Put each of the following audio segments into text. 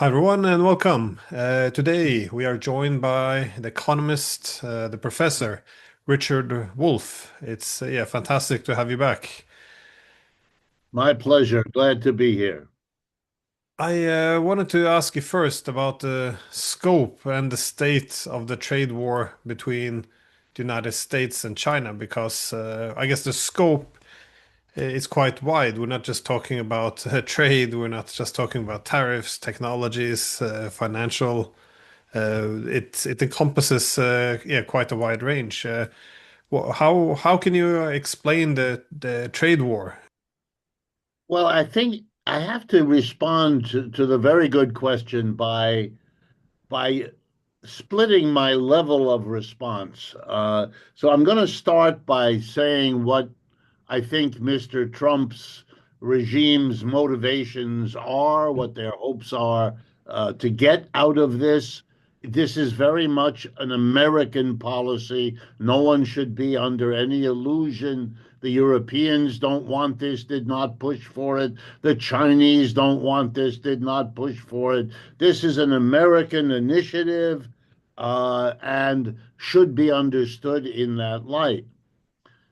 Hi everyone and welcome. Today we are joined by the economist, the professor, Richard Wolff. It's yeah, fantastic to have you back. My pleasure. Glad to be here. I wanted to ask you first about the scope and the state of the trade war between the United States and China, because I guess the scope is quite wide. We're not just talking about trade, we're not just talking about tariffs, technologies, financial. It encompasses yeah, quite a wide range. How can you explain the trade war? Well, I think I have to respond to the very good question by splitting my level of response. So I'm going to start by saying what I think Mr. Trump's regime's motivations are, what their hopes are to get out of this. This is very much an American policy. No one should be under any illusion. The Europeans don't want this, did not push for it. The Chinese don't want this, did not push for it. This is an American initiative and should be understood in that light.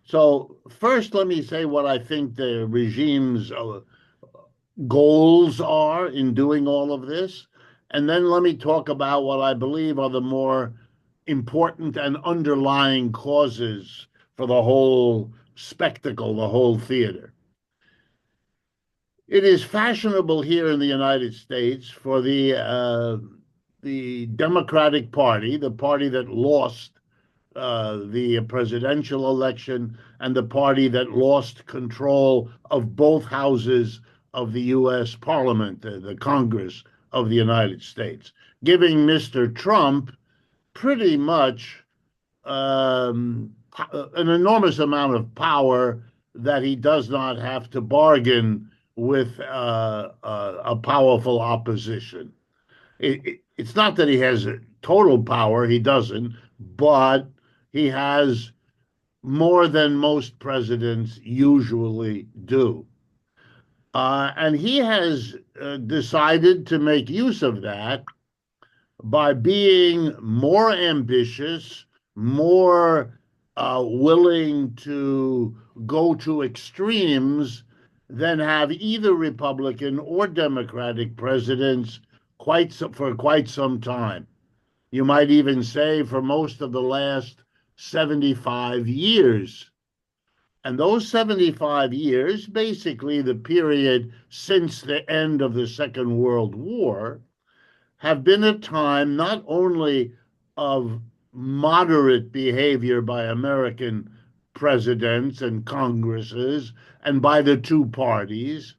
So, first, let me say what I think the regime's goals are in doing all of this. And then let me talk about what I believe are the more important and underlying causes for the whole spectacle, the whole theater. It is fashionable here in the United States for the Democratic Party, the party that lost the presidential election, and the party that lost control of both houses of the U.S. Parliament, the Congress of the United States, giving Mr. Trump pretty much an enormous amount of power that he does not have to bargain with a powerful opposition. It's not that he has total power, he doesn't, but he has more than most presidents usually do. And he has decided to make use of that by being more ambitious, more willing to go to extremes than have either Republican or Democratic presidents for quite some time. You might even say for most of the last 75 years. And those 75 years, basically the period since the end of the Second World War, have been a time not only of moderate behavior by American presidents and Congresses and by the two parties,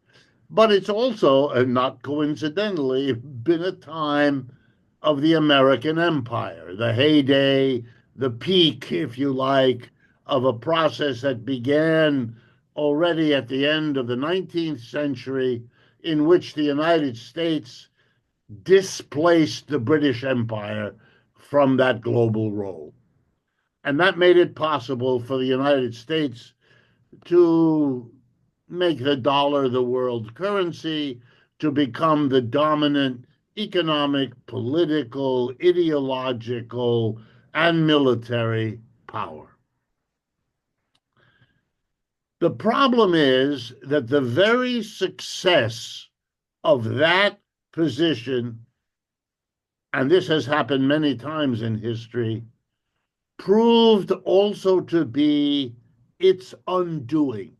but it's also, and not coincidentally, been a time of the American empire, the heyday, the peak, if you like, of a process that began already at the end of the 19th century, in which the United States displaced the British Empire from that global role. And that made it possible for the United States to make the dollar the world currency, to become the dominant economic, political, ideological, and military power. The problem is that the very success of that position, and this has happened many times in history, proved also to be its undoing.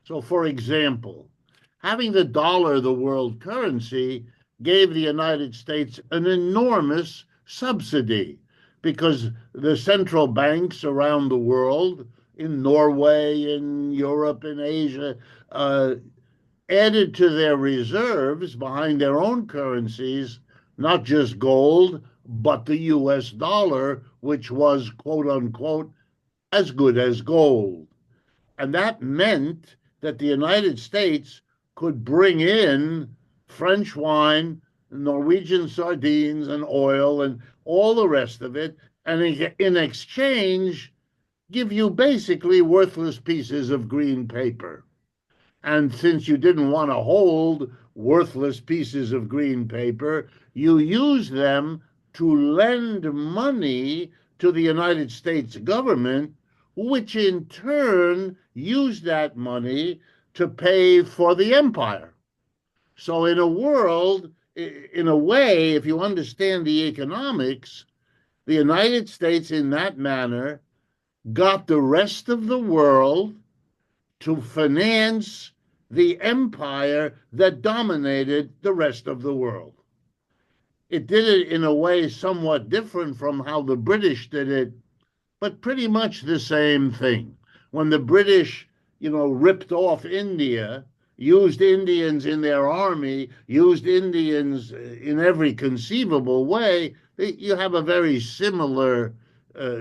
So, for example, having the dollar the world currency gave the United States an enormous subsidy because the central banks around the world, in Norway, in Europe, in Asia, added to their reserves behind their own currencies, not just gold, but the US dollar, which was, quote unquote, as good as gold. And that meant that the United States could bring in French wine, Norwegian sardines, and oil, and all the rest of it, and in exchange, give you basically worthless pieces of green paper. And since you didn't want to hold worthless pieces of green paper. You use them to lend money to the United States government, which in turn used that money to pay for the empire. So, in a way, if you understand the economics, the United States in that manner got the rest of the world to finance the empire that dominated the rest of the world. It did it in a way somewhat different from how the British did it, but pretty much the same thing. When the British, ripped off India, used Indians in their army, used Indians in every conceivable way, you have a very similar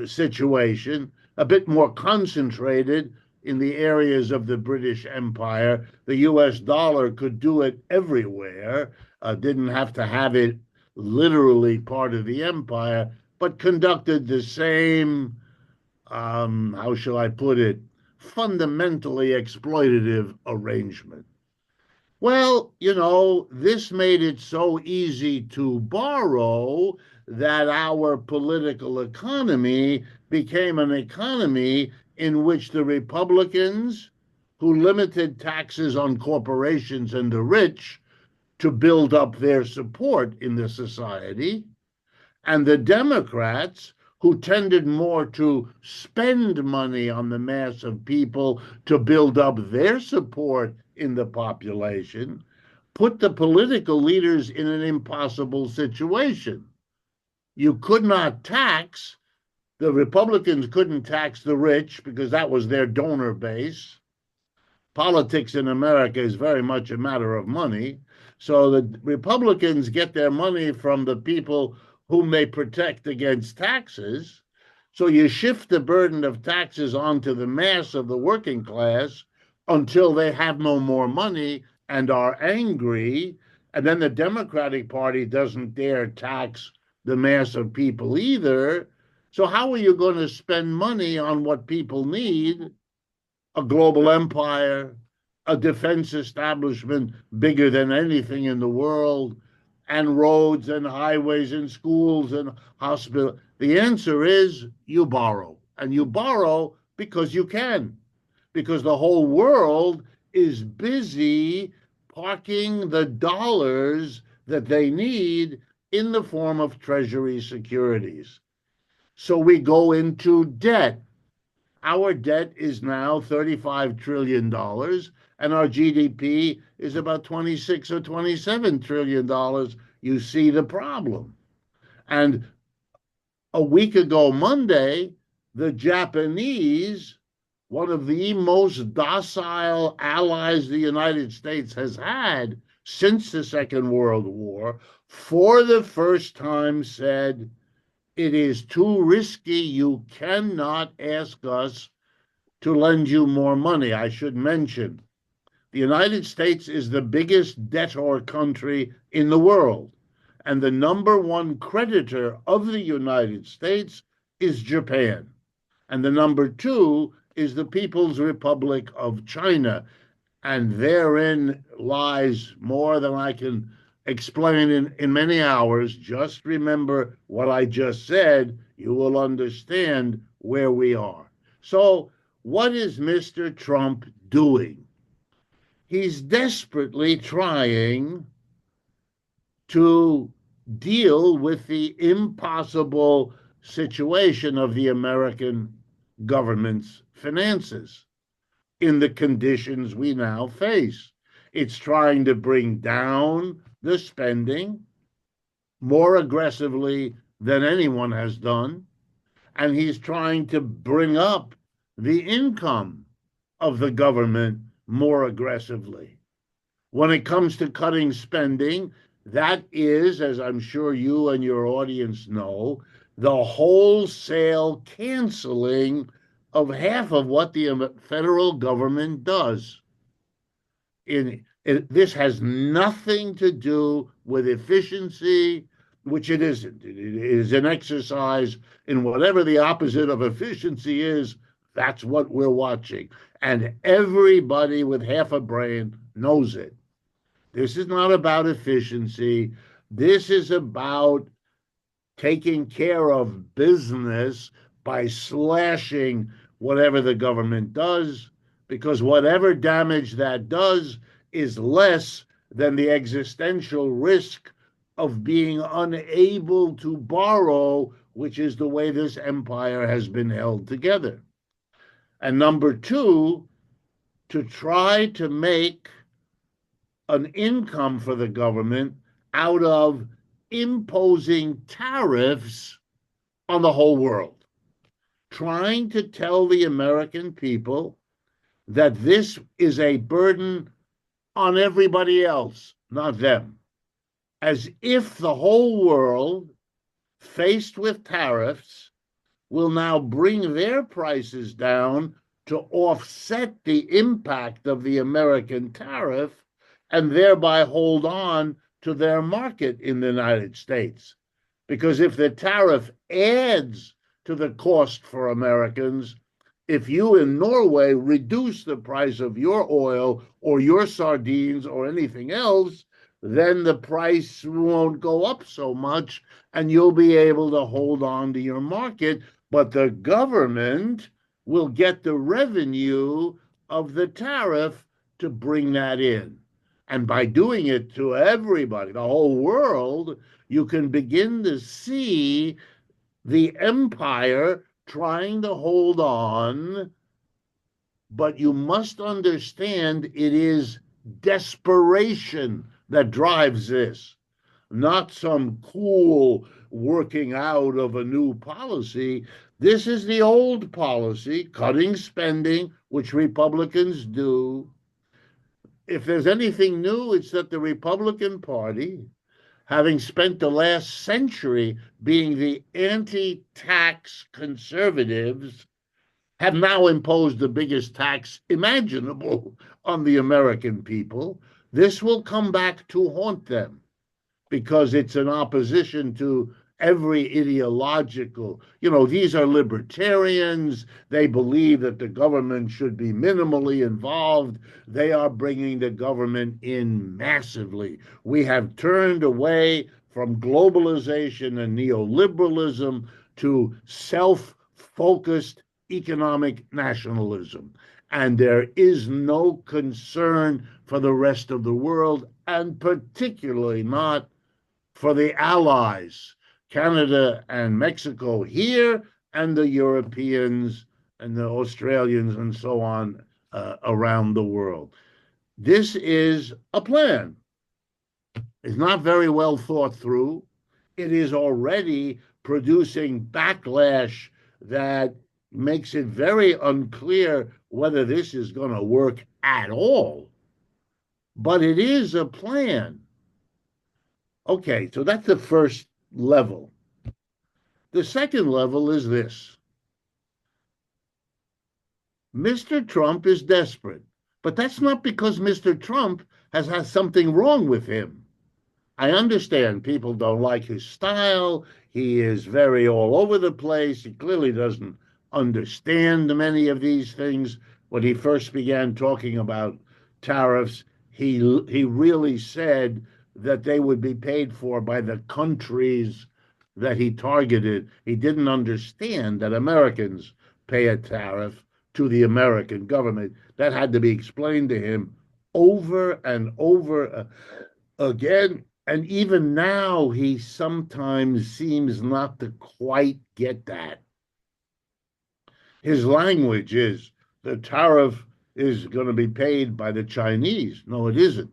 situation, a bit more concentrated in the areas of the British Empire. The US dollar could do it everywhere, didn't have to have it literally part of the empire, but conducted the same, how shall I put it, fundamentally exploitative arrangement. Well, this made it so easy to borrow that our political economy became an economy in which the Republicans, who limited taxes on corporations and the rich to build up their support in the society, and the Democrats, who tended more to spend money on the mass of people to build up their support in the population, put the political leaders in an impossible situation. You could not tax, the Republicans couldn't tax the rich because that was their donor base. Politics in America is very much a matter of money. So the Republicans get their money from the people whom they protect against taxes. So you shift the burden of taxes onto the mass of the working class until they have no more money and are angry. And then the Democratic Party doesn't dare tax the mass of people either. So, how are you going to spend money on what people need? A global empire, a defense establishment bigger than anything in the world, and roads and highways and schools and hospitals? The answer is you borrow. And you borrow because you can, because the whole world is busy parking the dollars that they need in the form of treasury securities. So we go into debt. Our debt is now $35 trillion, and our GDP is about 26 or $27 trillion. You see the problem. And a week ago, Monday, the Japanese, one of the most docile allies the United States has had since the Second World War, for the first time said, it is too risky. You cannot ask us to lend you more money. I should mention the United States is the biggest debtor country in the world, and the number one creditor of the United States is Japan, and the number two is the People's Republic of China. And therein lies more than I can explain in many hours. Just remember what I just said. You will understand where we are. So, what is Mr. Trump doing? He's desperately trying to deal with the impossible situation of the American government's finances in the conditions we now face. It's trying to bring down the spending more aggressively than anyone has done, and he's trying to bring up the income of the government more aggressively. When it comes to cutting spending, that is, as I'm sure you and your audience know, the wholesale canceling of half of what the federal government does. This has nothing to do with efficiency, which it isn't. It is an exercise in whatever the opposite of efficiency is. That's what we're watching. And everybody with half a brain knows it. This is not about efficiency. This is about taking care of business by slashing whatever the government does, because whatever damage that does is less than the existential risk of being unable to borrow, which is the way this empire has been held together. And number two, to try to make an income for the government out of imposing tariffs on the whole world, trying to tell the American people that this is a burden on everybody else, not them, as if the whole world, faced with tariffs, will now bring their prices down to offset the impact of the American tariff and thereby hold on to their market in the United States. Because if the tariff adds to the cost for Americans, if you in Norway reduce the price of your oil or your sardines or anything else, then the price won't go up so much and you'll be able to hold on to your market. But the government will get the revenue of the tariff to bring that in. And by doing it to everybody, the whole world, you can begin to see the empire trying to hold on, but you must understand it is desperation that drives this, not some cool working out of a new policy. This is the old policy, cutting spending, which Republicans do. If there's anything new, it's that the Republican Party, having spent the last century being the anti tax conservatives, have now imposed the biggest tax imaginable on the American people. This will come back to haunt them because it's an opposition to every ideological, these are libertarians. They believe that the government should be minimally involved. They are bringing the government in massively. We have turned away from globalization and neoliberalism to self focused economic nationalism. And there is no concern for the rest of the world, and particularly not for the allies, Canada and Mexico here, and the Europeans and the Australians and so on around the world. This is a plan. It's not very well thought through. It is already producing backlash that makes it very unclear whether this is going to work at all. But it is a plan. Okay, so that's the first level. The second level is this: Mr. Trump is desperate, but that's not because Mr. Trump has had something wrong with him. I understand people don't like his style. He is very all over the place. He clearly doesn't understand many of these things. When he first began talking about tariffs, he really said that they would be paid for by the countries that he targeted. He didn't understand that Americans pay a tariff to the American government. That had to be explained to him over and over again. And even now, he sometimes seems not to quite get that. His language is the tariff is going to be paid by the Chinese. No, it isn't.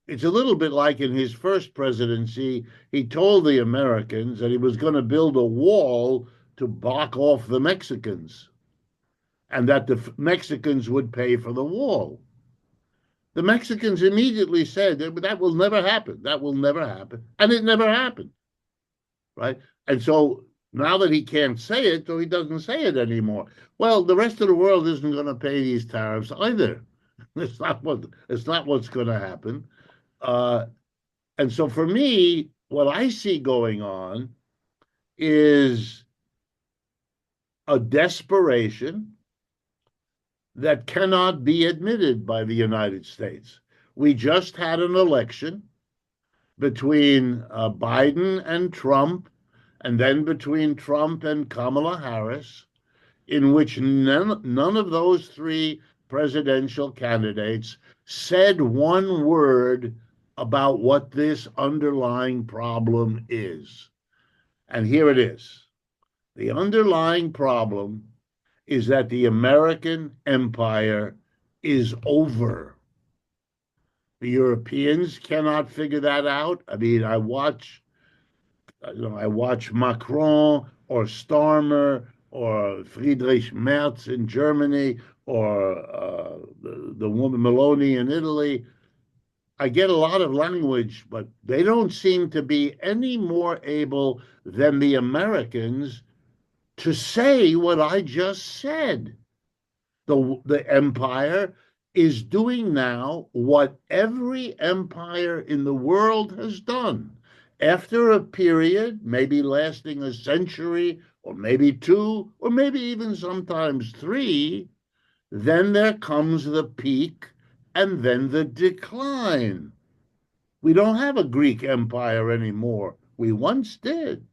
It's a little bit like in his first presidency, he told the Americans that he was going to build a wall to block off the Mexicans and that the Mexicans would pay for the wall. The Mexicans immediately said that will never happen. That will never happen. And it never happened. Right. And so now that he can't say it, so he doesn't say it anymore. Well, the rest of the world isn't going to pay these tariffs either. It's not what's going to happen. And so for me, what I see going on is a desperation that cannot be admitted by the United States. We just had an election between Biden and Trump, and then between Trump and Kamala Harris, in which none of those three presidential candidates said one word about what this underlying problem is. And here it is. The underlying problem is that the American empire is over. The Europeans cannot figure that out. I mean, I watch Macron or Starmer or Friedrich Merz in Germany or the woman Meloni in Italy. I get a lot of language, but they don't seem to be any more able than the Americans to say what I just said. The empire is doing now what every empire in the world has done. After a period, maybe lasting a century, or maybe two, or maybe even sometimes three, then there comes the peak and then the decline. We don't have a Greek empire anymore. We once did,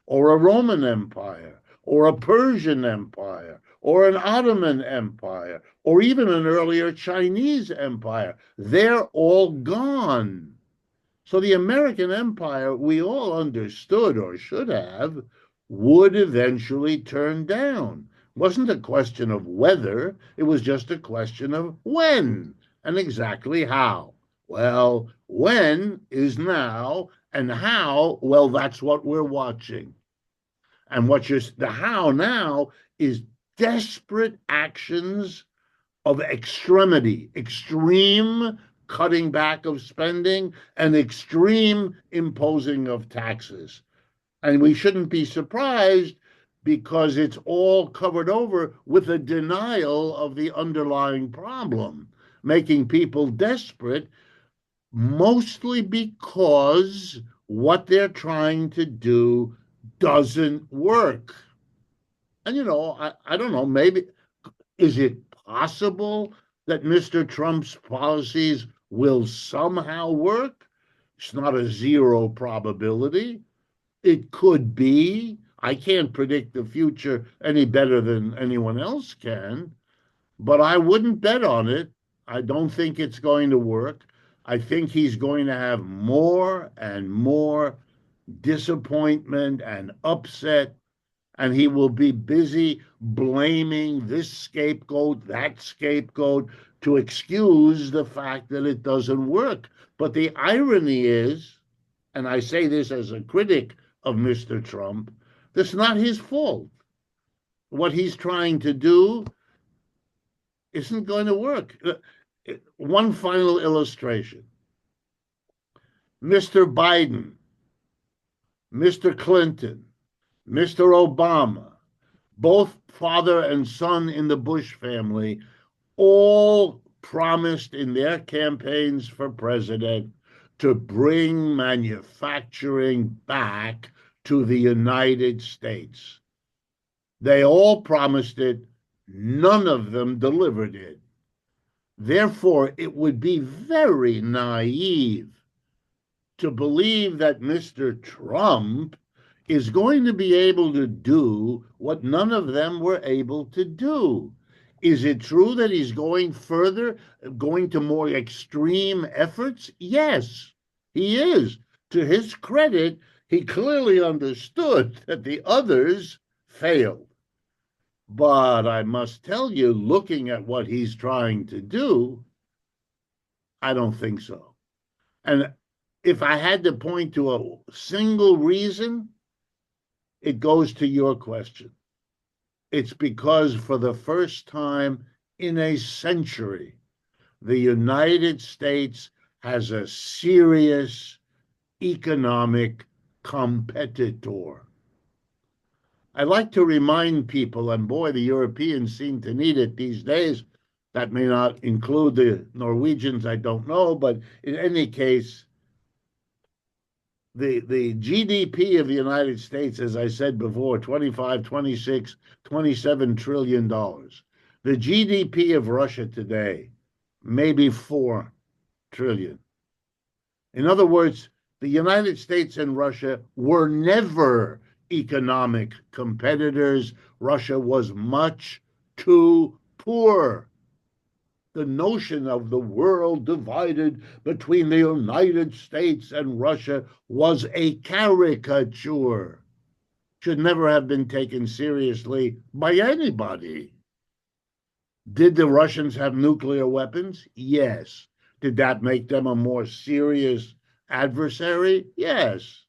or a Roman Empire, or a Persian Empire, or an Ottoman Empire, or even an earlier Chinese Empire. They're all gone. So the American Empire, we all understood, or should have, would eventually turn down. It wasn't a question of whether, it was just a question of when and exactly how. Well, when is now, and how, well, that's what we're watching. And the how now is desperate actions of extremity, extreme cutting back of spending and extreme imposing of taxes. And we shouldn't be surprised because it's all covered over with a denial of the underlying problem, making people desperate, mostly because what they're trying to do doesn't work. And, I don't know, maybe is it possible that Mr. Trump's policies will somehow work? It's not a zero probability. It could be. I can't predict the future any better than anyone else can, but I wouldn't bet on it. I don't think it's going to work. I think he's going to have more and more disappointment and upset, and he will be busy blaming this scapegoat, that scapegoat, to excuse the fact that it doesn't work. But the irony is, and I say this as a critic of Mr. Trump, that's not his fault. What he's trying to do isn't going to work. One final illustration. Mr. Biden, Mr. Clinton, Mr. Obama, both father and son in the Bush family, all promised in their campaigns for president to bring manufacturing back to the United States. They all promised it. None of them delivered it. Therefore, it would be very naive to believe that Mr. Trump is going to be able to do what none of them were able to do. Is it true that he's going further, going to more extreme efforts? Yes, he is. To his credit, he clearly understood that the others failed. But I must tell you, looking at what he's trying to do, I don't think so. And if I had to point to a single reason, it goes to your question. It's because for the first time in a century, the United States has a serious economic competitor. I like to remind people, and boy, the Europeans seem to need it these days. That may not include the Norwegians, I don't know, but in any case, the GDP of the United States, as I said before, 25, 26, $27 trillion. The GDP of Russia today, maybe $4 trillion. In other words, the United States and Russia were never economic competitors. Russia was much too poor. The notion of the world divided between the United States and Russia was a caricature, should never have been taken seriously by anybody. Did the Russians have nuclear weapons? Yes. Did that make them a more serious adversary? Yes.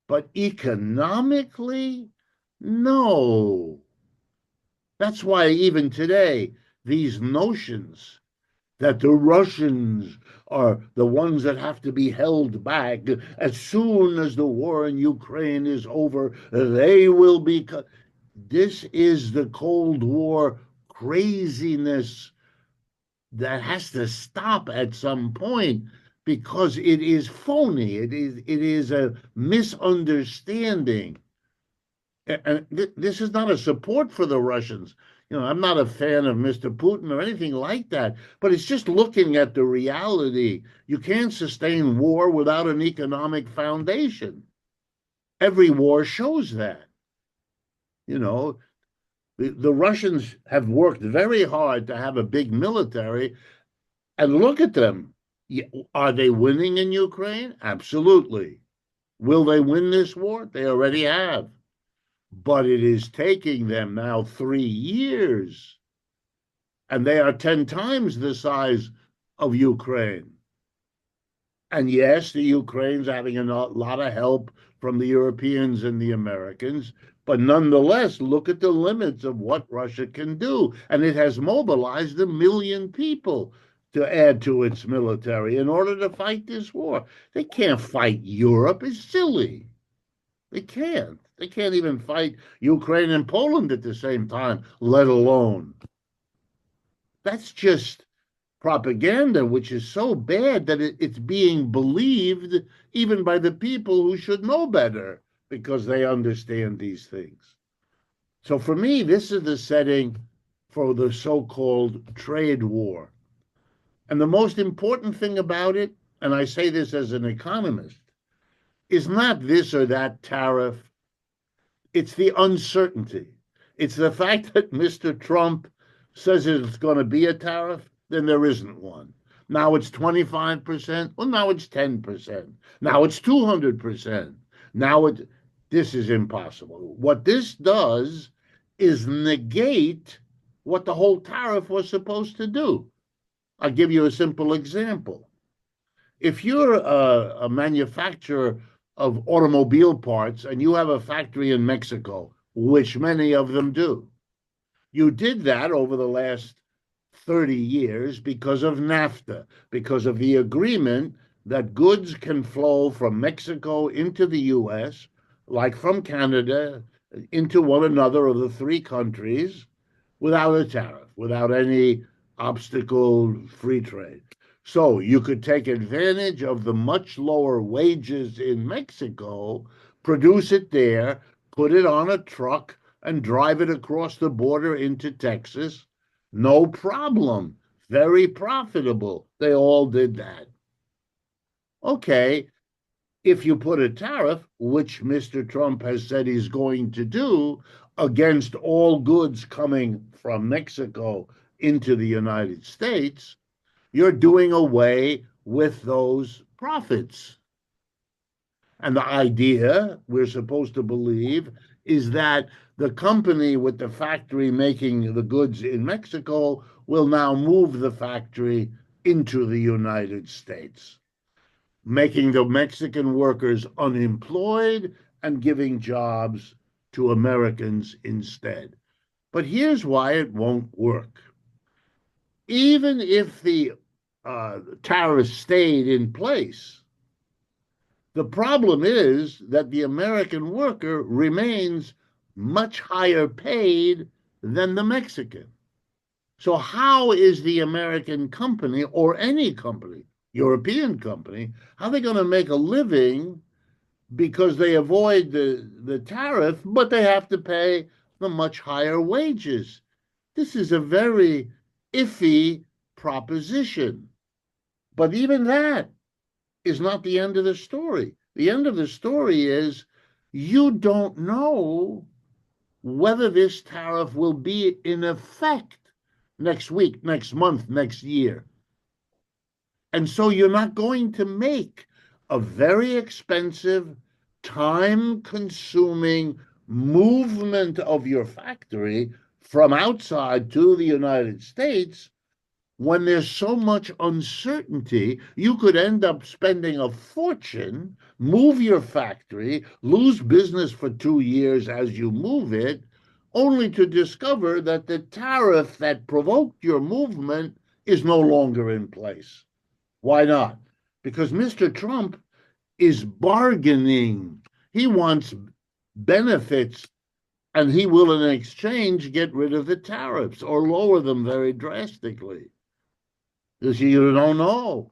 But economically, no. That's why even today, these notions that the Russians are the ones that have to be held back. As soon as the war in Ukraine is over, they will be. This is the Cold War craziness that has to stop at some point because it is phony. It is a misunderstanding. And this is not a support for the Russians. I'm not a fan of Mr. Putin or anything like that, but it's just looking at the reality. You can't sustain war without an economic foundation. Every war shows that. You know, the Russians have worked very hard to have a big military, and look at them. Are they winning in Ukraine? Absolutely. Will they win this war? They already have. But it is taking them now 3 years, and they are 10 times the size of Ukraine. And yes, the Ukraine's having a lot of help from the Europeans and the Americans, but nonetheless, look at the limits of what Russia can do. And it has mobilized 1 million people to add to its military in order to fight this war. They can't fight Europe. It's silly. They can't. They can't even fight Ukraine and Poland at the same time, let alone. That's just propaganda, which is so bad that it's being believed even by the people who should know better because they understand these things. So for me, this is the setting for the so-called trade war. And the most important thing about it, and I say this as an economist, is not this or that tariff. It's the uncertainty. It's the fact that Mr. Trump says it's going to be a tariff, then there isn't one. Now it's 25%. Well, now it's 10%. Now it's 200%. This is impossible. What this does is negate what the whole tariff was supposed to do. I'll give you a simple example. If you're a manufacturer of automobile parts and you have a factory in Mexico, which many of them do, you did that over the last 30 years because of NAFTA, because of the agreement that goods can flow from Mexico into the US, like from Canada, into one another of the three countries without a tariff, without any obstacle, free trade. So you could take advantage of the much lower wages in Mexico, produce it there, put it on a truck, and drive it across the border into Texas. No problem. Very profitable. They all did that. Okay, if you put a tariff, which Mr. Trump has said he's going to do, against all goods coming from Mexico into the United States, you're doing away with those profits. And the idea, we're supposed to believe, is that the company with the factory making the goods in Mexico will now move the factory into the United States, making the Mexican workers unemployed and giving jobs to Americans instead. But here's why it won't work. Even if the tariffs stayed in place, the problem is that the American worker remains much higher paid than the Mexican. So, how is the American company or any company, European company, how are they going to make a living because they avoid the tariff, but they have to pay the much higher wages? This is a very iffy proposition. But even that is not the end of the story. The end of the story is you don't know whether this tariff will be in effect next week, next month, next year. And so you're not going to make a very expensive, time consuming movement of your factory from outside to the United States when there's so much uncertainty. You could end up spending a fortune, move your factory, lose business for 2 years as you move it, only to discover that the tariff that provoked your movement is no longer in place. Why not? Because Mr. Trump is bargaining. He wants benefits, and he will, in exchange, get rid of the tariffs or lower them very drastically. Because you don't know.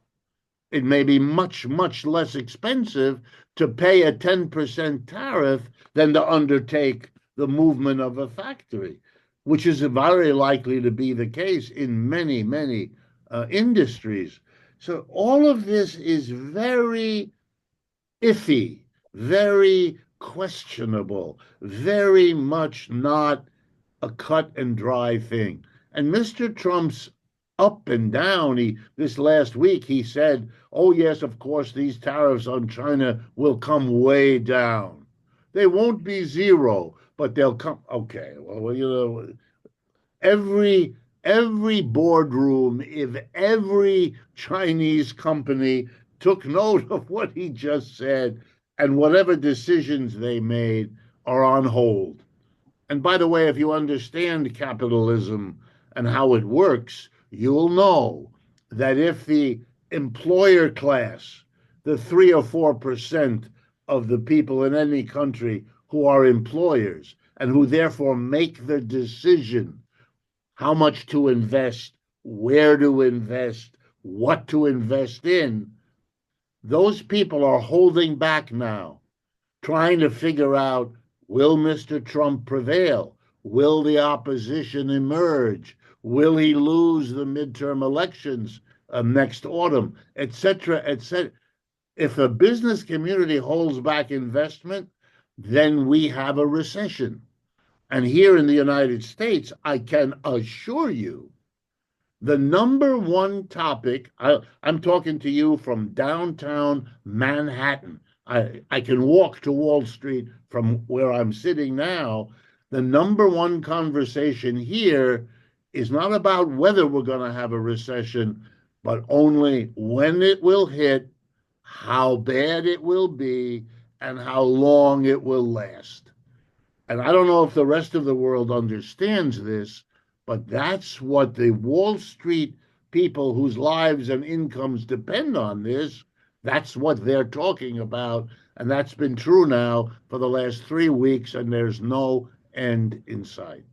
It may be much, much less expensive to pay a 10% tariff than to undertake the movement of a factory, which is very likely to be the case in many, many industries. So all of this is very iffy, very questionable, very much not a cut and dry thing. And Mr. Trump's up and down. This last week he said, "Oh yes, of course these tariffs on China will come way down. They won't be zero, but they'll come." Okay, well, every boardroom, if every Chinese company took note of what he just said, and whatever decisions they made are on hold. And by the way, if you understand capitalism and how it works, you'll know that if the employer class, the 3 or 4% of the people in any country who are employers and who therefore make the decision how much to invest, where to invest, what to invest in, those people are holding back now, trying to figure out, will Mr. Trump prevail? Will the opposition emerge? Will he lose the midterm elections next autumn, et cetera, et cetera? If the business community holds back investment, then we have a recession. And here in the United States, I can assure you the number one topic, I'm talking to you from downtown Manhattan. I can walk to Wall Street from where I'm sitting now. The number one conversation here is not about whether we're going to have a recession, but only when it will hit, how bad it will be, and how long it will last. And I don't know if the rest of the world understands this, but that's what the Wall Street people whose lives and incomes depend on this, that's what they're talking about. And that's been true now for the last 3 weeks, and there's no end in sight.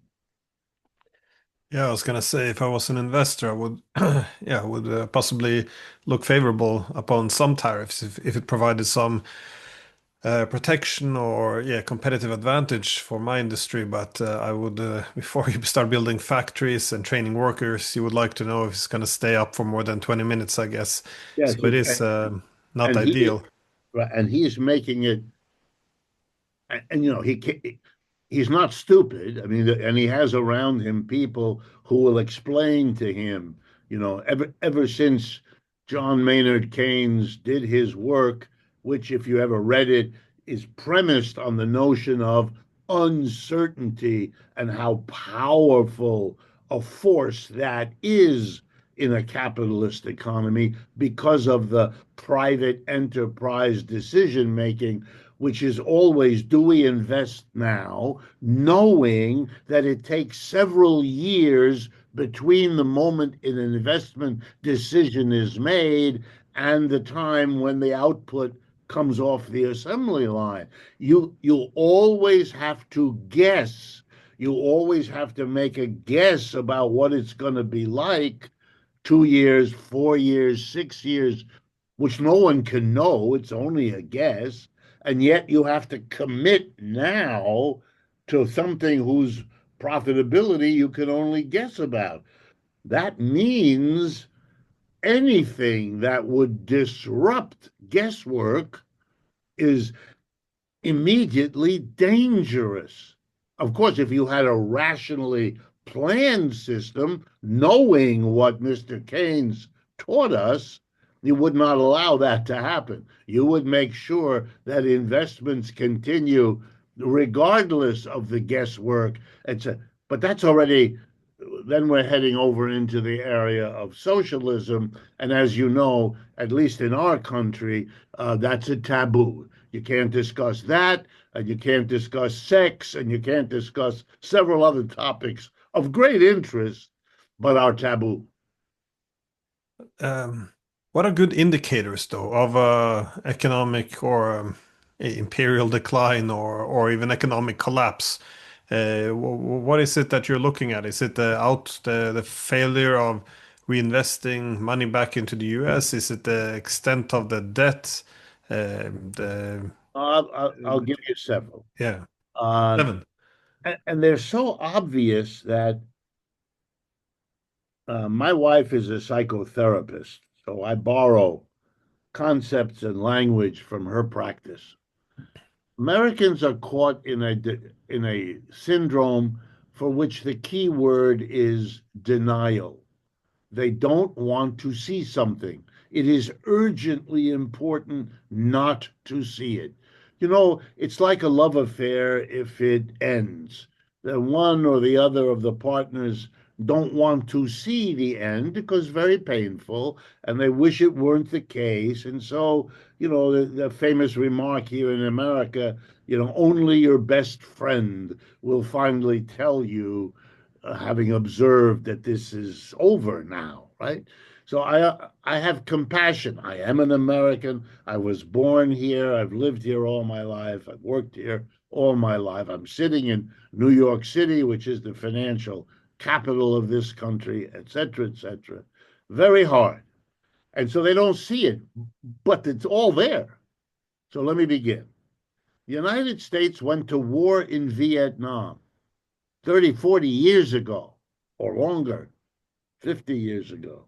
Yeah, I was gonna say if I was an investor, I would, yeah, I would possibly look favorable upon some tariffs if it provided some protection or yeah competitive advantage for my industry. But I would before you start building factories and training workers, you would like to know if it's gonna stay up for more than 20 minutes, I guess. Yes, So it is not and he ideal. and he's making it, and he's not stupid. I mean, and he has around him people who will explain to him. Ever since John Maynard Keynes did his work, which, if you ever read it, is premised on the notion of uncertainty and how powerful a force that is in a capitalist economy because of the private enterprise decision making, which is always, do we invest now, knowing that it takes several years between the moment an investment decision is made and the time when the output comes off the assembly line. You always have to guess. You always have to make a guess about what it's going to be like 2 years, 4 years, 6 years, which no one can know. It's only a guess. And yet you have to commit now to something whose profitability you can only guess about. That means anything that would disrupt guesswork is immediately dangerous. Of course, if you had a rationally planned system, knowing what Mr. Keynes taught us, you would not allow that to happen. You would make sure that investments continue regardless of the guesswork. But that's already, then we're heading over into the area of socialism. And as you know, at least in our country, that's a taboo. You can't discuss that, and you can't discuss sex, and you can't discuss several other topics of great interest, but are taboo. Um, what are good indicators, though, of economic or imperial decline or even economic collapse? What is it that you're looking at? Is it the failure of reinvesting money back into the US? Is it the extent of the debt? The I'll give you several. Yeah, Uh, seven. and they're so obvious that my wife is a psychotherapist, so I borrow concepts and language from her practice. Americans are caught in a syndrome for which the key word is denial. They don't want to see something. It is urgently important not to see it. You know, it's like a love affair if it ends. The one or the other of the partners don't want to see the end because it's very painful and they wish it weren't the case. And so, the famous remark here in America, only your best friend will finally tell you, having observed that this is over now, right? So I have compassion. I am an American. I was born here. I've lived here all my life. I've worked here all my life. I'm sitting in New York City, which is the financial capital of this country, et cetera, et cetera. Very hard. And so they don't see it, but it's all there. So let me begin. The United States went to war in Vietnam 30, 40 years ago or longer, 50 years ago.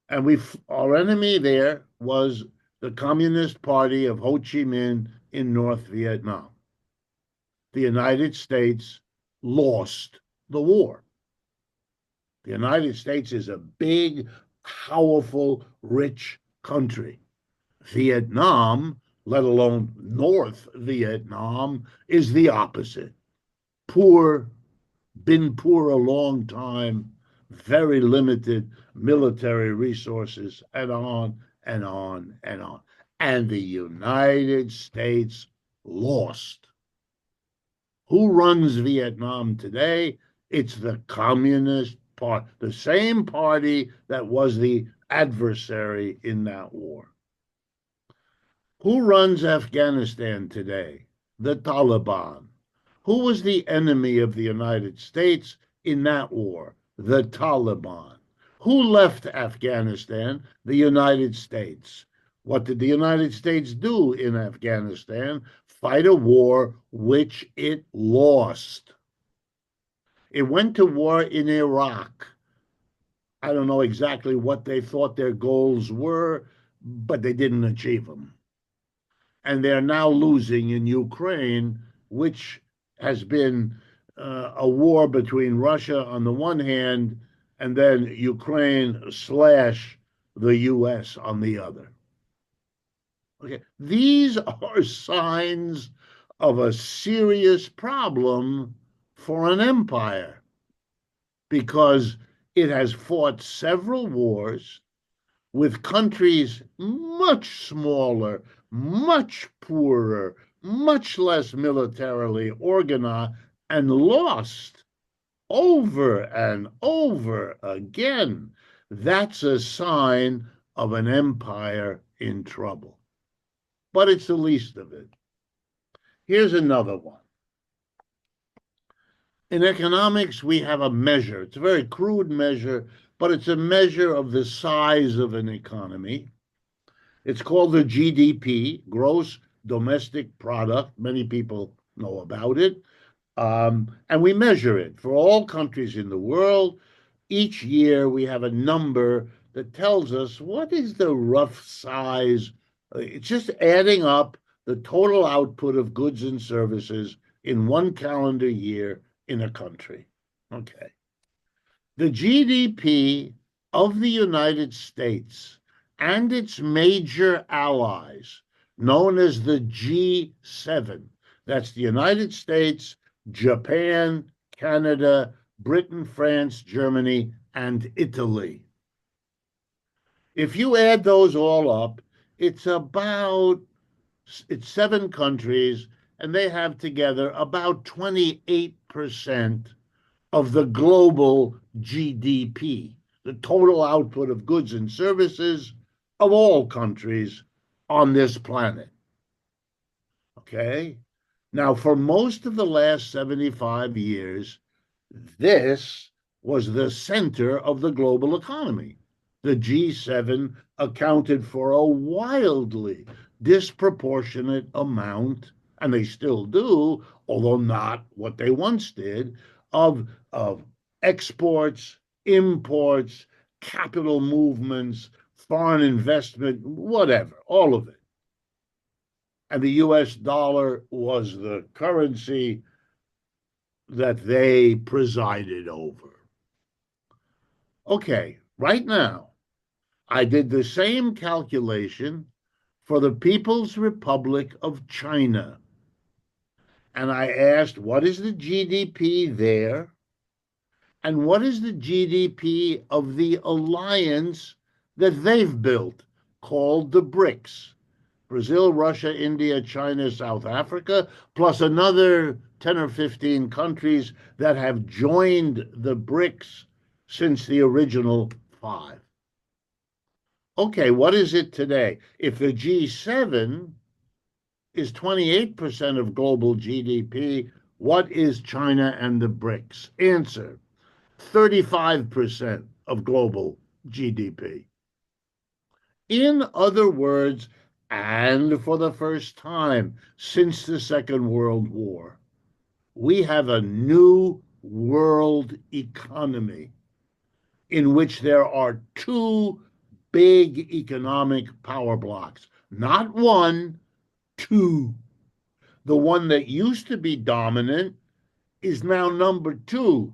And our enemy there was the Communist Party of Ho Chi Minh in North Vietnam. The United States lost the war. The United States is a big, powerful, rich country. Vietnam, let alone North Vietnam, is the opposite. Poor, been poor a long time, very limited military resources, and on and on and on. And the United States lost. Who runs Vietnam today? It's the Communist Party, the same party that was the adversary in that war. Who runs Afghanistan today? The Taliban. Who was the enemy of the United States in that war? The Taliban. Who left Afghanistan? The United States. What did the United States do in Afghanistan? Fight a war which it lost. It went to war in Iraq. I don't know exactly what they thought their goals were, but they didn't achieve them. And they're now losing in Ukraine, which has been a war between Russia on the one hand and then Ukraine slash the US on the other. Okay, these are signs of a serious problem for an empire because it has fought several wars with countries much smaller, much poorer, much less militarily organized, and lost over and over again. That's a sign of an empire in trouble. But it's the least of it. Here's another one. In economics, we have a measure. It's a very crude measure, but it's a measure of the size of an economy. It's called the GDP, Gross Domestic Product. Many people know about it. And we measure it for all countries in the world. Each year, we have a number that tells us what is the rough size. It's just adding up the total output of goods and services in one calendar year in a country. Okay. The GDP of the United States and its major allies, known as the G7, that's the United States, Japan, Canada, Britain, France, Germany, and Italy. If you add those all up, it's about it's 7 countries, and they have together about 28% of the global GDP, the total output of goods and services of all countries on this planet. Okay? Now, for most of the last 75 years, this was the center of the global economy. The G7 accounted for a wildly disproportionate amount, and they still do, although not what they once did, of exports, imports, capital movements, foreign investment, whatever, all of it. And the US dollar was the currency that they presided over. Okay, right now, I did the same calculation for the People's Republic of China. And I asked, what is the GDP there? And what is the GDP of the alliance that they've built called the BRICS? Brazil, Russia, India, China, South Africa, plus another 10 or 15 countries that have joined the BRICS since the original 5. Okay, what is it today? If the G7 is 28% of global GDP, what is China and the BRICS? Answer, 35% of global GDP. In other words, and for the first time since the Second World War, we have a new world economy in which there are two big economic power blocks, not one, two. The one that used to be dominant is now number two,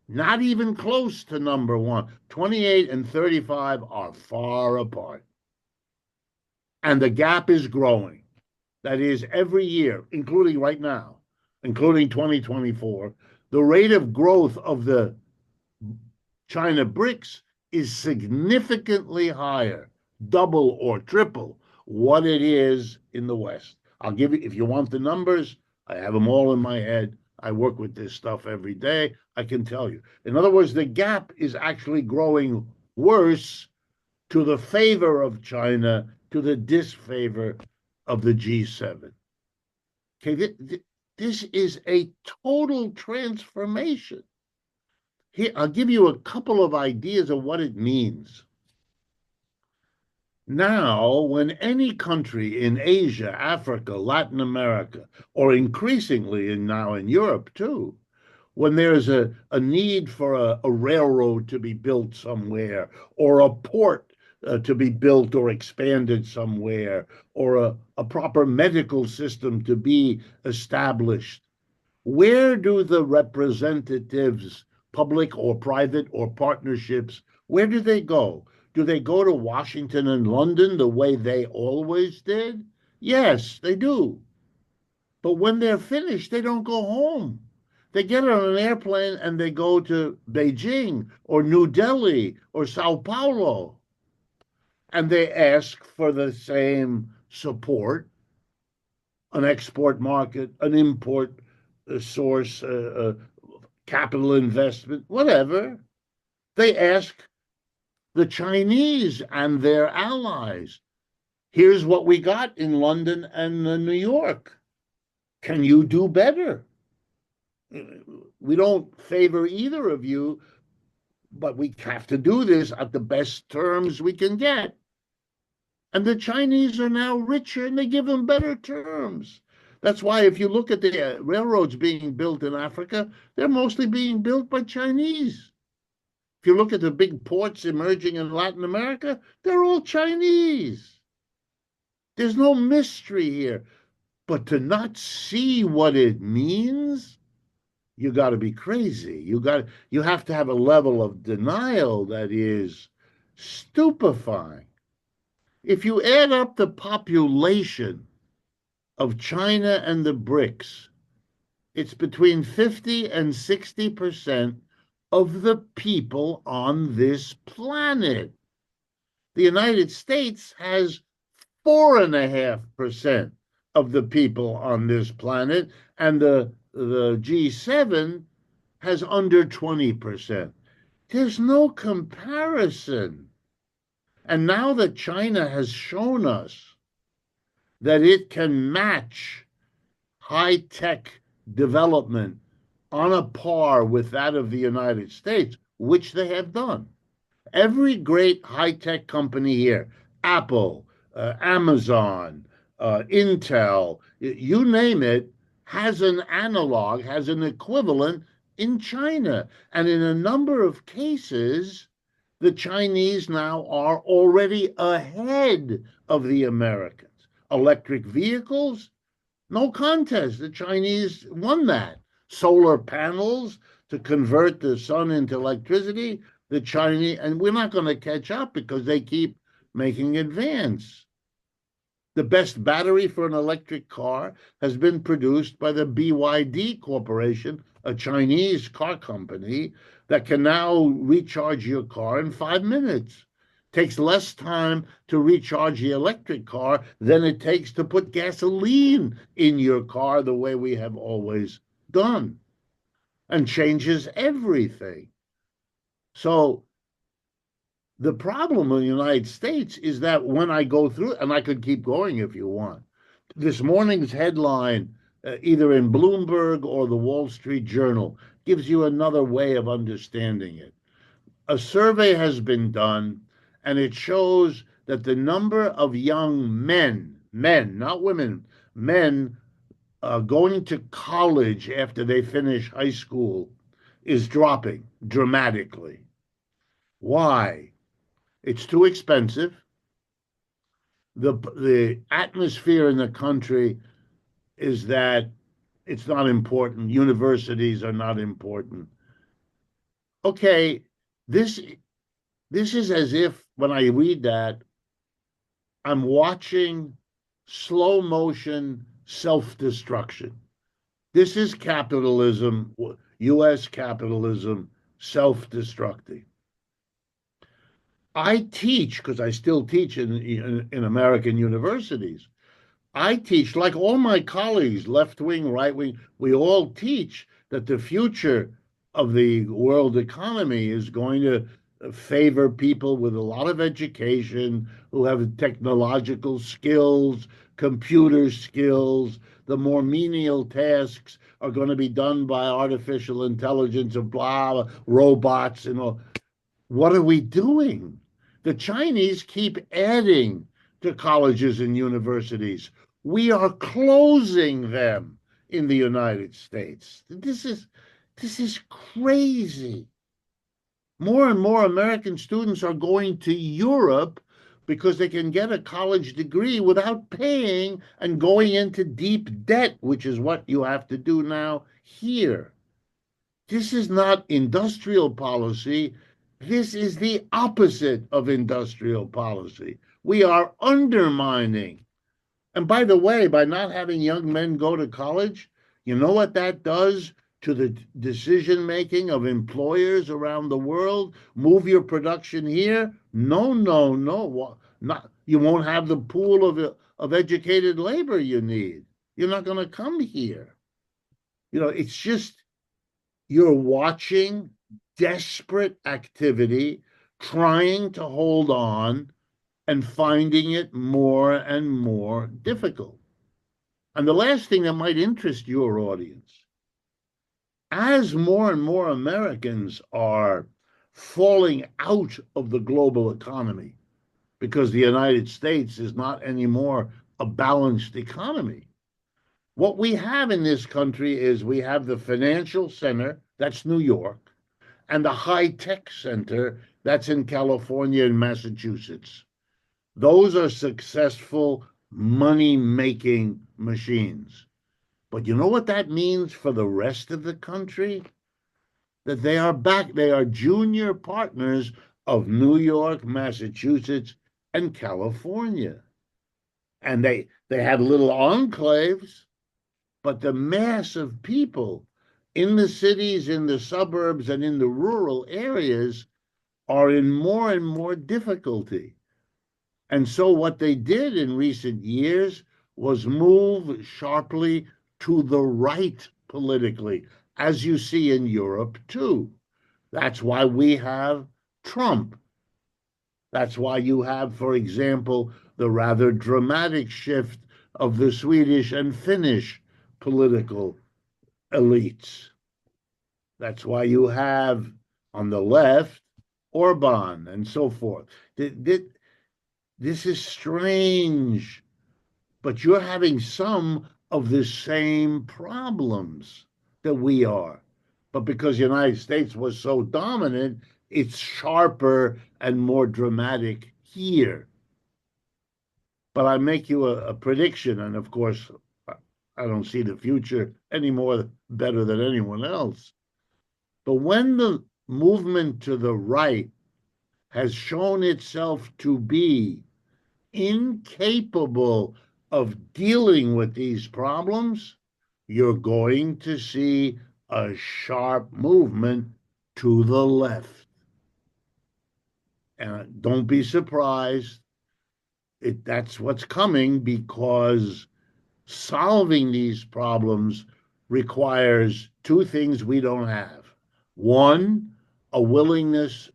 not even close to number one. 28 and 35 are far apart. And the gap is growing. That is, every year, including right now, including 2024, the rate of growth of the China BRICS is significantly higher, double or triple what it is in the West. I'll give you, if you want the numbers, I have them all in my head. I work with this stuff every day. I can tell you. In other words, the gap is actually growing worse to the favor of China, to the disfavor of the G7. Okay, this is a total transformation. Here, I'll give you a couple of ideas of what it means. Now, when any country in Asia, Africa, Latin America, or increasingly now in Europe too, when there's a need for a railroad to be built somewhere, or a port to be built or expanded somewhere, or a proper medical system to be established, where do the representatives, public or private or partnerships, where do they go? Do they go to Washington and London the way they always did? Yes, they do. But when they're finished, they don't go home. They get on an airplane and they go to Beijing or New Delhi or Sao Paulo. And they ask for the same support, an export market, an import source, capital investment, whatever. They ask the Chinese and their allies, here's what we got in London and New York. Can you do better? We don't favor either of you, but we have to do this at the best terms we can get. And the Chinese are now richer and they give them better terms. That's why if you look at the railroads being built in Africa, they're mostly being built by Chinese. If you look at the big ports emerging in Latin America, they're all Chinese. There's no mystery here. But to not see what it means, you got to be crazy. You have to have a level of denial that is stupefying. If you add up the population of China and the BRICS, it's between 50 and 60% of the people on this planet. The United States has 4.5% of the people on this planet, and the G7 has under 20%. There's no comparison. And now that China has shown us that it can match high tech development on a par with that of the United States, which they have done. Every great high tech company here, Apple, Amazon, Intel, you name it, has an analog, has an equivalent in China. And in a number of cases, the Chinese now are already ahead of the Americans. Electric vehicles, no contest. The Chinese won that. Solar panels to convert the sun into electricity, the Chinese, and we're not going to catch up because they keep making advance. The best battery for an electric car has been produced by the BYD Corporation, a Chinese car company that can now recharge your car in 5 minutes. Takes less time to recharge the electric car than it takes to put gasoline in your car the way we have always done, and changes everything. So the problem in the United States is that when I go through, and I could keep going if you want, this morning's headline, either in Bloomberg or the Wall Street Journal, gives you another way of understanding it. A survey has been done, and it shows that the number of young men, not women, men going to college after they finish high school is dropping dramatically. Why? It's too expensive. The atmosphere in the country is that it's not important. Universities are not important. Okay, this this is as if when I read that, I'm watching slow motion self destruction. This is capitalism, US capitalism, self destructing. I teach, because I still teach in American universities. I teach, like all my colleagues, left wing, right wing, we all teach that the future of the world economy is going to favor people with a lot of education, who have technological skills, computer skills. The more menial tasks are going to be done by artificial intelligence and blah, robots and all. What are we doing? The Chinese keep adding to colleges and universities. We are closing them in the United States. This is crazy. More and more American students are going to Europe because they can get a college degree without paying and going into deep debt, which is what you have to do now here. This is not industrial policy. This is the opposite of industrial policy. We are undermining. And by the way, by not having young men go to college, you know what that does to the decision making of employers around the world? Move your production here? No, no, no. Not, you won't have the pool of educated labor you need. You're not going to come here. It's just you're watching desperate activity, trying to hold on and finding it more and more difficult. And the last thing that might interest your audience, as more and more Americans are falling out of the global economy because the United States is not anymore a balanced economy, what we have in this country is we have the financial center, that's New York, and the high tech center that's in California and Massachusetts. Those are successful money making machines. But you know what that means for the rest of the country? That they are junior partners of New York, Massachusetts, and California. And they had little enclaves, but the mass of people in the cities, in the suburbs, and in the rural areas are in more and more difficulty. And so, what they did in recent years was move sharply to the right politically, as you see in Europe too. That's why we have Trump. That's why you have, for example, the rather dramatic shift of the Swedish and Finnish political elites. That's why you have on the left Orban and so forth. This is strange, but you're having some of the same problems that we are. But because the United States was so dominant, it's sharper and more dramatic here. But I make you a prediction, and of course, I don't see the future any more better than anyone else. But when the movement to the right has shown itself to be incapable of dealing with these problems, you're going to see a sharp movement to the left. And don't be surprised. That's what's coming because solving these problems requires two things we don't have. One, a willingness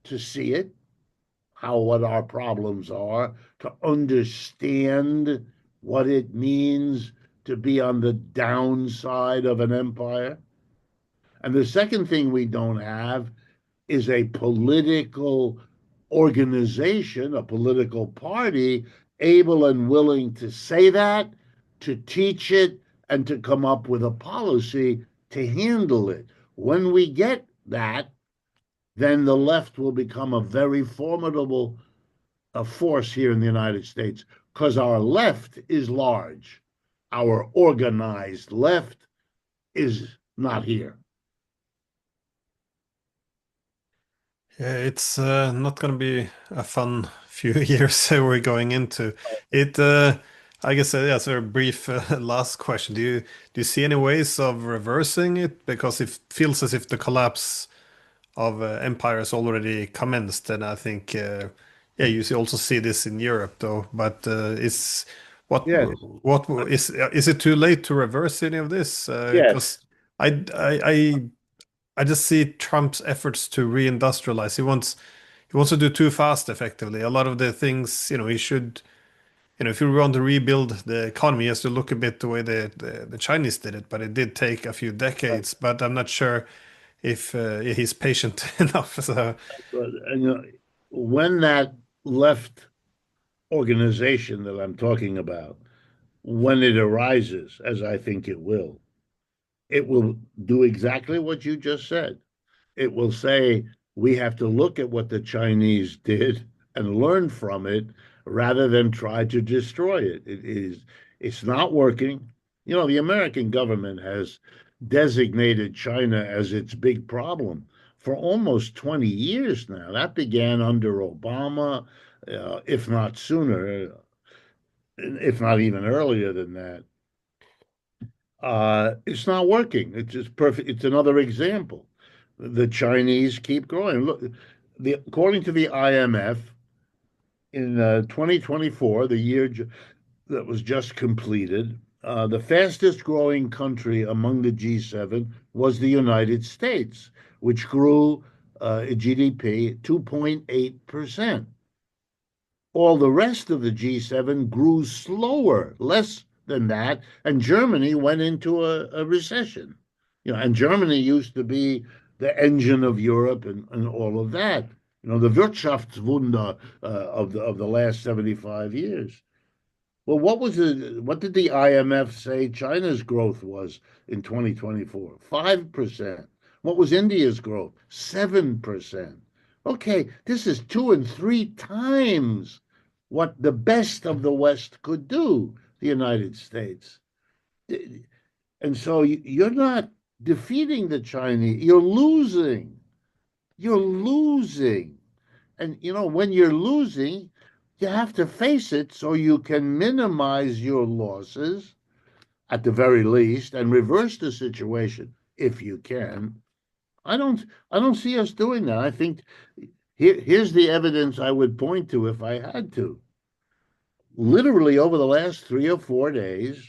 to see it, what our problems are, to understand what it means to be on the downside of an empire. And the second thing we don't have is a political organization, a political party able and willing to say that, to teach it, and to come up with a policy to handle it. When we get that, then the left will become a very formidable force here in the United States because our left is large. Our organized left is not here. Yeah, it's not going to be a fun few years we're going into. It, I guess, yeah, so a brief last question. Do you see any ways of reversing it? Because it feels as if the collapse of empires already commenced, and I think, yeah, also see this in Europe, though. But is Yes, what is it too late to reverse any of this? yes, Because I just see Trump's efforts to reindustrialize. He wants to do too fast, effectively. A lot of the things, he should, if you want to rebuild the economy, he has to look a bit the way the Chinese did it, but it did take a few decades. But I'm not sure if he's patient enough. So, and when that left organization that I'm talking about, when it arises, as I think it will do exactly what you just said. It will say we have to look at what the Chinese did and learn from it rather than try to destroy it. It's not working. The American government has designated China as its big problem for almost 20 years now. That began under Obama, if not sooner, if not even earlier than that. It's not working. It's just perfect. It's another example. The Chinese keep growing. Look, according to the IMF, in 2024, the year that was just completed, the fastest growing country among the G7 was the United States, which grew GDP 2.8%. All the rest of the G7 grew slower, less than that, and Germany went into a recession. And Germany used to be the engine of Europe and all of that. The Wirtschaftswunder of the last 75 years. Well, what did the IMF say China's growth was in 2024? 5%. What was India's growth? 7%. Okay, this is 2 and 3 times what the best of the West could do, the United States. And so you're not defeating the Chinese, you're losing. You're losing. And when you're losing, you have to face it so you can minimize your losses at the very least and reverse the situation if you can. I don't see us doing that. I think here's the evidence I would point to if I had to. Literally over the last 3 or 4 days,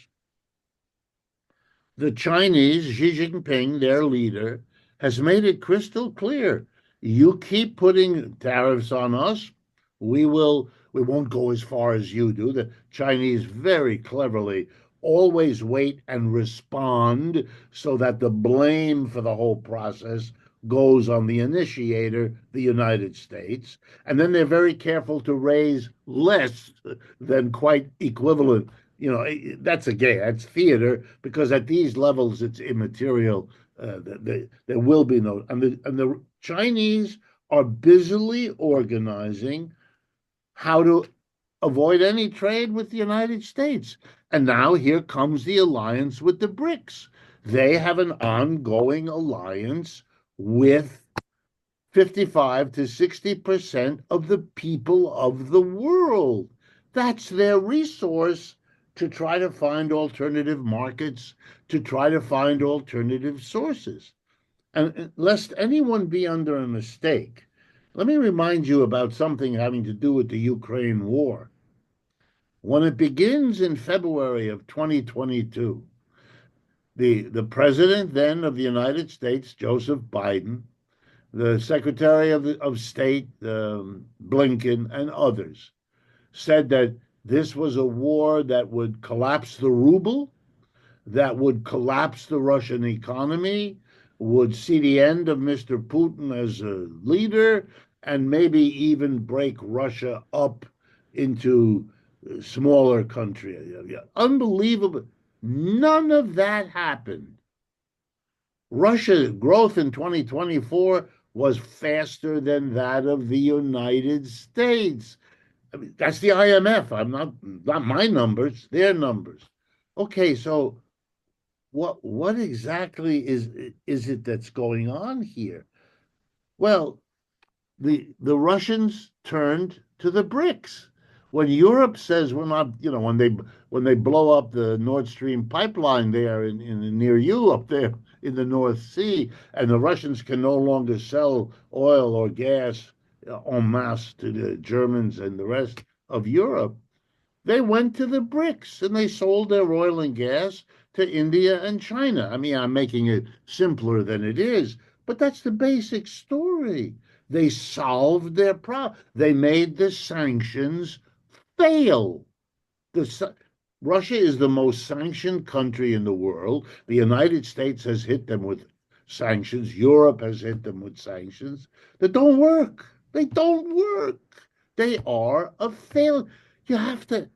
the Chinese, Xi Jinping, their leader, has made it crystal clear. You keep putting tariffs on us, we won't go as far as you do. The Chinese very cleverly always wait and respond so that the blame for the whole process goes on the initiator, the United States. And then they're very careful to raise less than quite equivalent. That's a game, that's theater, because at these levels it's immaterial. There will be no, and the Chinese are busily organizing how to avoid any trade with the United States. And now here comes the alliance with the BRICS. They have an ongoing alliance with 55 to 60% of the people of the world. That's their resource to try to find alternative markets, to try to find alternative sources. And lest anyone be under a mistake, let me remind you about something having to do with the Ukraine war. When it begins in February of 2022, the president then of the United States, Joseph Biden, the Secretary of State, Blinken, and others said that this was a war that would collapse the ruble, that would collapse the Russian economy, would see the end of Mr. Putin as a leader, and maybe even break Russia up into smaller countries. Unbelievable. None of that happened. Russia's growth in 2024 was faster than that of the United States. I mean, that's the IMF. I'm not my numbers, their numbers. Okay, so what exactly is it that's going on here? Well, the Russians turned to the BRICS. When Europe says we're not, when they blow up the Nord Stream pipeline there in near you up there in the North Sea, and the Russians can no longer sell oil or gas en masse to the Germans and the rest of Europe, they went to the BRICS and they sold their oil and gas to India and China. I mean, I'm making it simpler than it is, but that's the basic story. They solved their problem. They made the sanctions fail. Russia is the most sanctioned country in the world. The United States has hit them with sanctions. Europe has hit them with sanctions that don't work. They don't work. They are a failure. You have to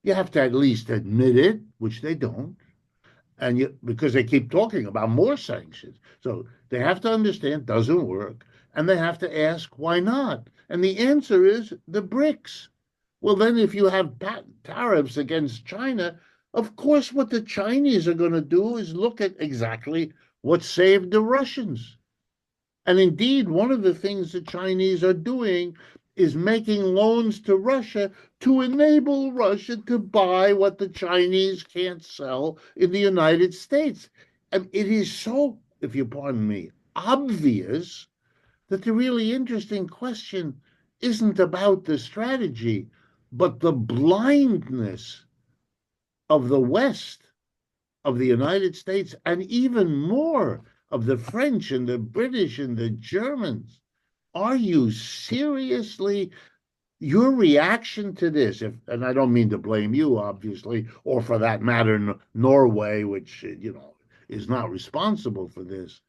you have to at least admit it, which they don't, because they keep talking about more sanctions. So they have to understand it doesn't work, and they have to ask why not. And the answer is the BRICS. Well, then if you have tariffs against China, of course, what the Chinese are going to do is look at exactly what saved the Russians. And indeed, one of the things the Chinese are doing is making loans to Russia to enable Russia to buy what the Chinese can't sell in the United States. And it is so, if you pardon me, obvious that the really interesting question isn't about the strategy, but the blindness of the West, of the United States, and even more of the French and the British and the Germans. Are you seriously? Your reaction to this, and I don't mean to blame you, obviously, or for that matter, Norway, which is not responsible for this.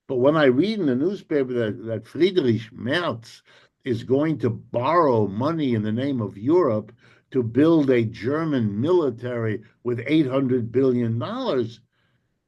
But when I read in the newspaper that Friedrich Merz is going to borrow money in the name of Europe to build a German military with $800 billion,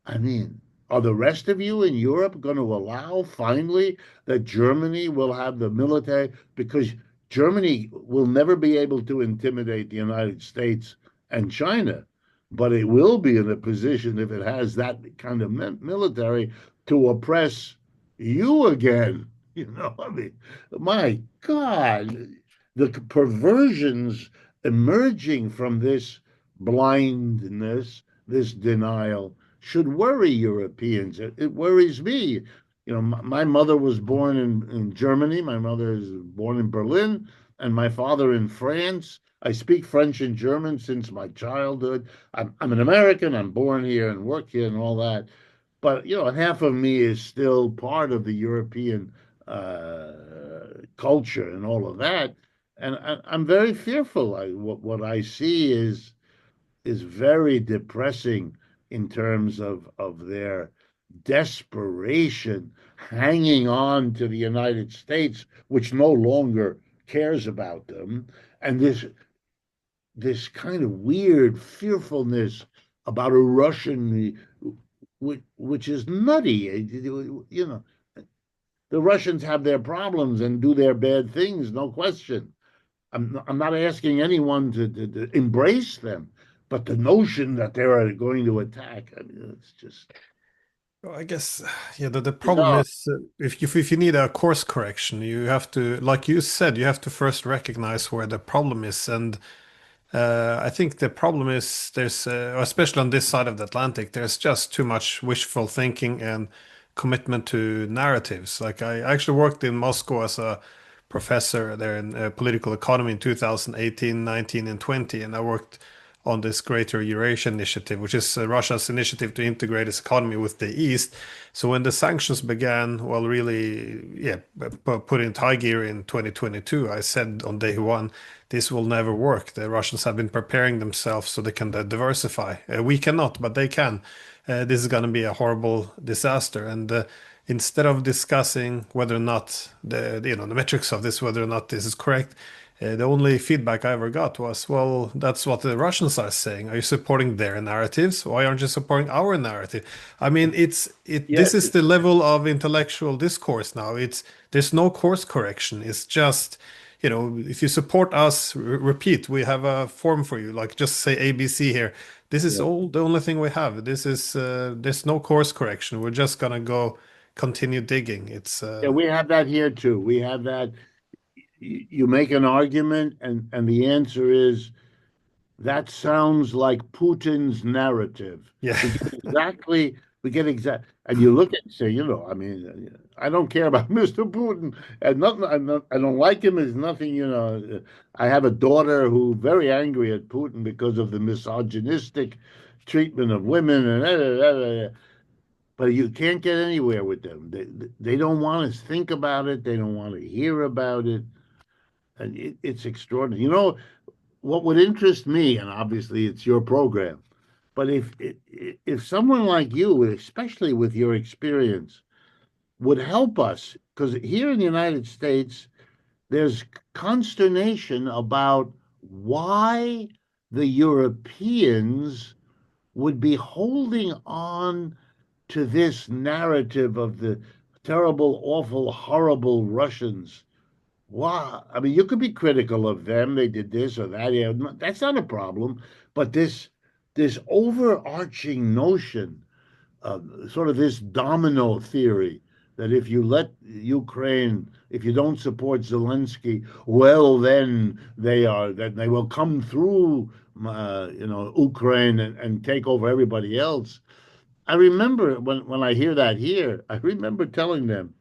I mean, are the rest of you in Europe going to allow finally that Germany will have the military? Because Germany will never be able to intimidate the United States and China, but it will be in a position, if it has that kind of military, to oppress you again. I mean, my God, the perversions emerging from this blindness, this denial, should worry Europeans. It worries me. My mother was born in Germany. My mother is born in Berlin, and my father in France. I speak French and German since my childhood. I'm an American. I'm born here and work here and all that. But half of me is still part of the European uh, culture and all of that. And I'm very fearful. What I see is very depressing in terms of their desperation, hanging on to the United States, which no longer cares about them, and this kind of weird fearfulness about a Russian, which is nutty. The Russians have their problems and do their bad things, no question. I'm not asking anyone to embrace them, but the notion that they're going to attack, I mean, it's just Well, I guess, yeah, the problem bizarre. is if you need a course correction, you have to, like you said, you have to first recognize where the problem is. And I think the problem is there's, especially on this side of the Atlantic, there's just too much wishful thinking and commitment to narratives. Like I actually worked in Moscow as a professor there in political economy in 2018, 19, and 20, and I worked on this Greater Eurasia Initiative, which is Russia's initiative to integrate its economy with the East. So when the sanctions began, well, really, yeah, put in high gear in 2022, I said on day one, this will never work. The Russians have been preparing themselves so they can diversify. We cannot, but they can. This is going to be a horrible disaster. And instead of discussing whether or not the metrics of this, whether or not this is correct, the only feedback I ever got was, well, that's what the Russians are saying. Are you supporting their narratives? Why aren't you supporting our narrative? I mean, Yeah, this is the level of intellectual discourse now. There's no course correction. It's just, if you support us, repeat, we have a form for you. Like just say ABC here. This is yeah, all the only thing we have. There's no course correction. We're just gonna go continue digging. It's yeah. We have that here too. We have that. You make an argument, and the answer is that sounds like Putin's narrative. yeah. We get exactly, we get exact, and you look at and say, I mean, I don't care about Mr. Putin, and nothing. I don't like him. There's nothing, I have a daughter who very angry at Putin because of the misogynistic treatment of women, but you can't get anywhere with them. They don't want to think about it. They don't want to hear about it, and it's extraordinary. What would interest me, and obviously it's your program, but if someone like you, especially with your experience, would help us, because here in the United States, there's consternation about why the Europeans would be holding on to this narrative of the terrible, awful, horrible Russians. Wow. I mean, you could be critical of them. They did this or that. Yeah, that's not a problem. But this overarching notion of sort of this domino theory that if you let Ukraine, if you don't support Zelensky, well, then they will come through, Ukraine and take over everybody else. I remember when I hear that here, I remember telling them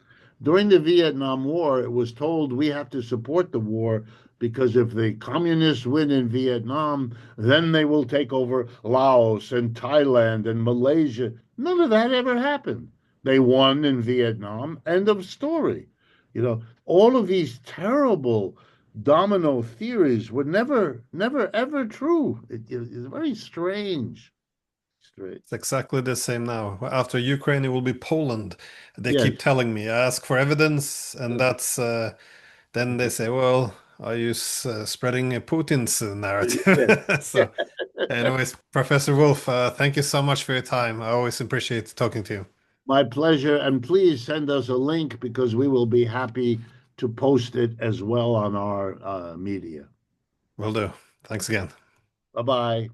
during the Vietnam War, it was told we have to support the war because if the communists win in Vietnam, then they will take over Laos and Thailand and Malaysia. None of that ever happened. They won in Vietnam. End of story. All of these terrible domino theories were never, ever true. It's very strange. Strange. It's exactly the same now. After Ukraine, it will be Poland. They keep Yes. telling me, I ask for evidence, and that's then they say, well, are you spreading Putin's Yes. narrative? So, anyways, Professor Wolf, thank you so much for your time. I always appreciate talking to you. My pleasure. And please send us a link because we will be happy to post it as well on our media. Will do. Thanks again. Bye bye.